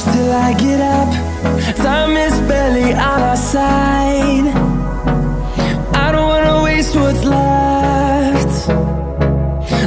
close till I get up. Time is barely on our side. I don't wanna waste what's left.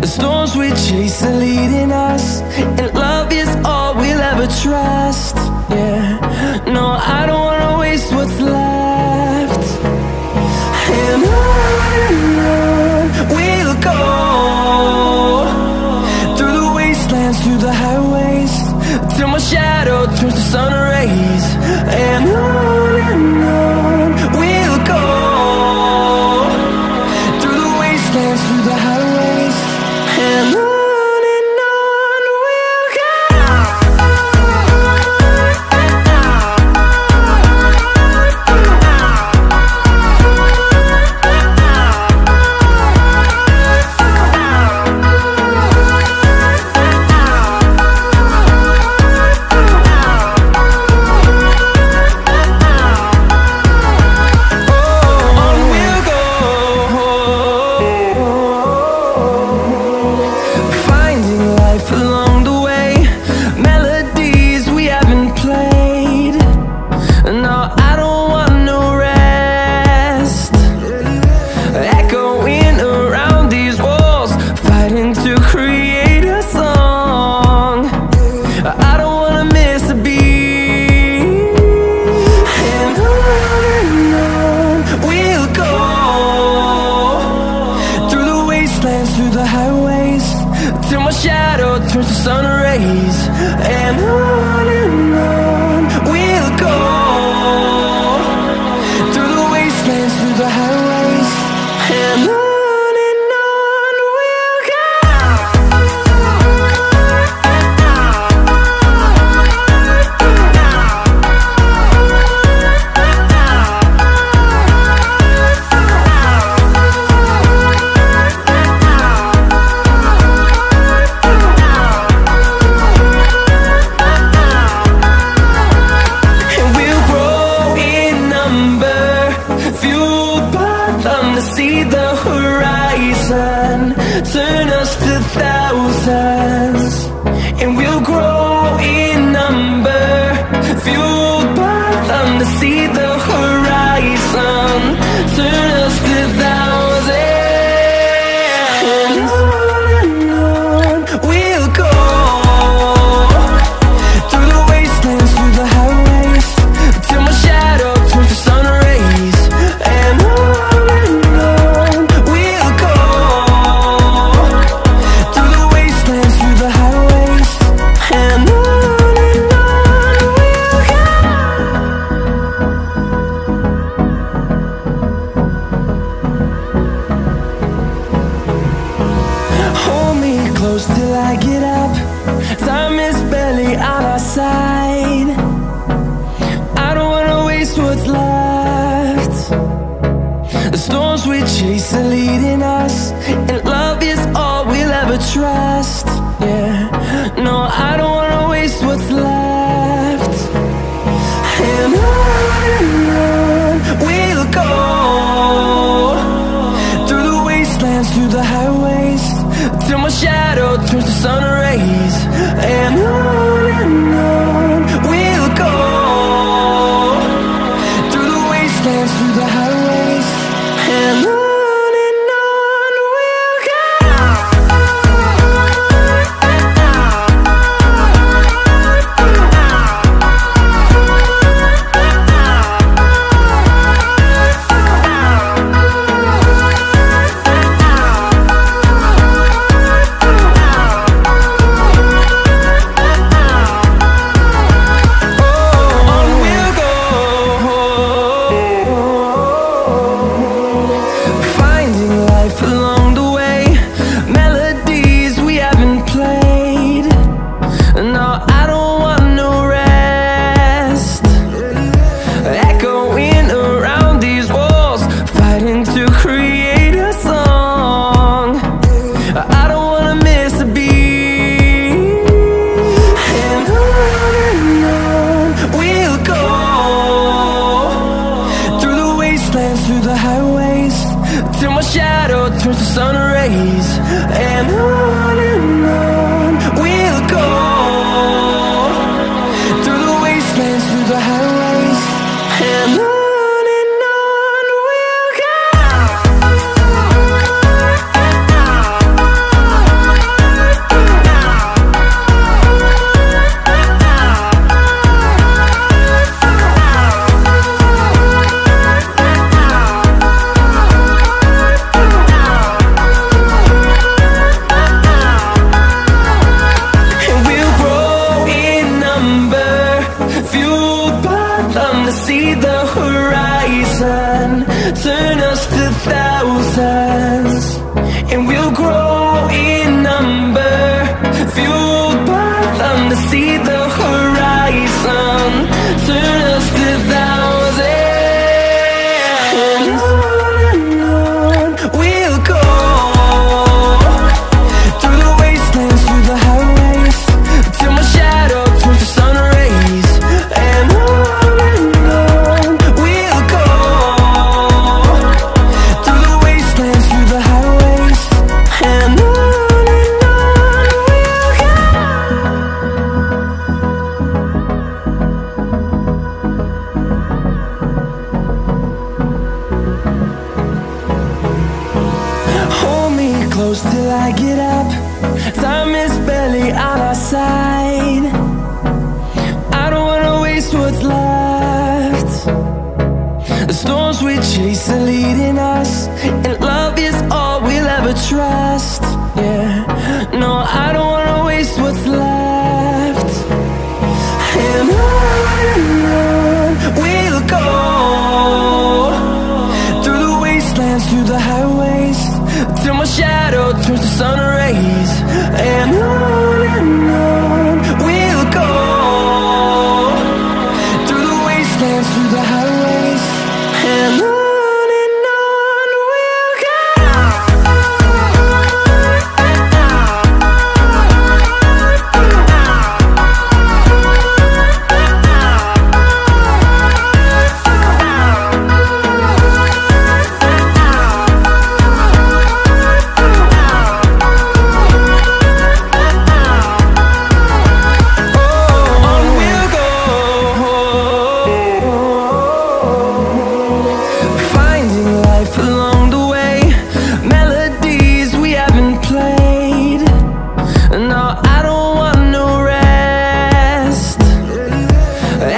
The storms we chase are leading us, and love is all we'll ever trust. Yeah, no, I don't wanna waste what's left. And on we'll go, through the wastelands, through the highways, till my shadow turns to sun rays. And on we'll go, through the wastelands, through the highways, and on we'll go. Through the highways, till my shadow turns to sun rays. And on we'll go, through the wastelands, through the highways, and on we'll go. See the horizon, turn us to thousands, and we'll grow in number, fueled by them to see the horizon, turn us to thousands, and on we'll go, through the wastelands, through the highways, till my shadow turns to sun rays. And close till I get up. Time is barely on our side. I don't wanna waste what's left. The storms we chase are leading us, and love is all we'll ever trust. Yeah, no, I don't wanna waste what's left. And on we'll go, through the wastelands, through the highways, till my shadow turns to sun rays. And on we'll go, through the wastelands, through the highways, and on we'll go. the horizon, turn us to thousands, and we'll grow in number, fueled by them to see the horizon, turn us to thousands. And on we'll go, through the wastelands, through the highways, till my shadow turns to sun rays. And on we'll go, through the wastelands, through the highways. And on we'll go. Hold me close till I get up. Time is barely on our side. I don't wanna waste what's left. The storms we chase are leading us, and love is all we'll ever trust. Yeah, no, I don't wanna waste what's left. And on we'll go, through the wastelands, through the highways, till my shadow turns to sun rays. And on we'll go, through the wastelands, through the highways. And on we'll go. Along the way, melodies we haven't played. No, I don't want no rest.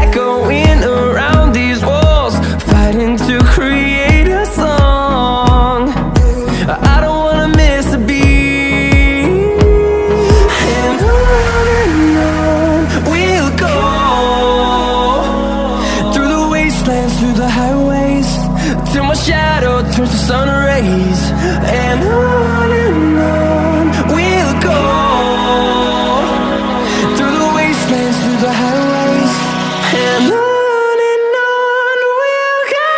Echoing around these walls, fighting to create a song. I don't wanna miss a beat. And on we'll go, through the wastelands, through the highways, till my shadow turns to sun rays. And on we'll go, through the wastelands, through the highways. And on we'll go.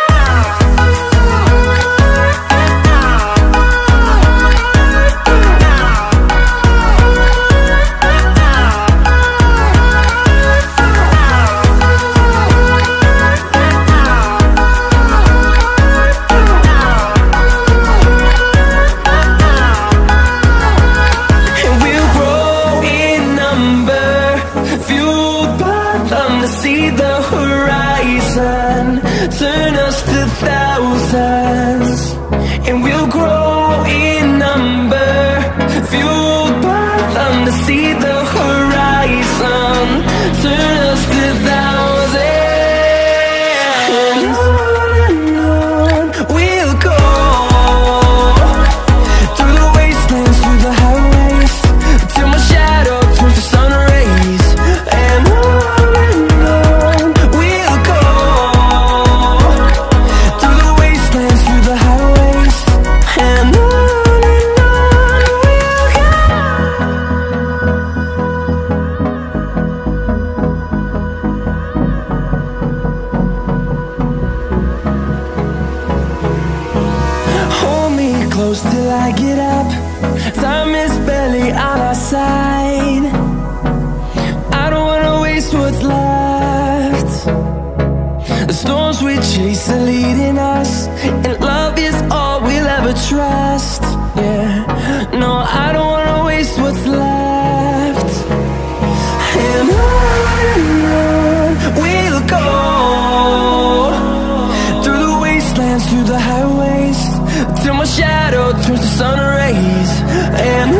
To see the horizon, turn us to thousands, and we'll grow in number, fueled by them to see the horizon, turn us to thousands. And on we'll go, through the wastelands, through the highways, till my shadow turns to sun rays. And we'll go, through the wastelands, through the highways. And on we'll go. Hold me close till I get up. Time is barely on our side. I don't wanna waste what's left. The storms we chase are leading us, and love is all we'll ever trust. Yeah, no, I don't wanna waste what's left. And on we'll go, through the wastelands, through the highways, till my shadow turns to sun rays. And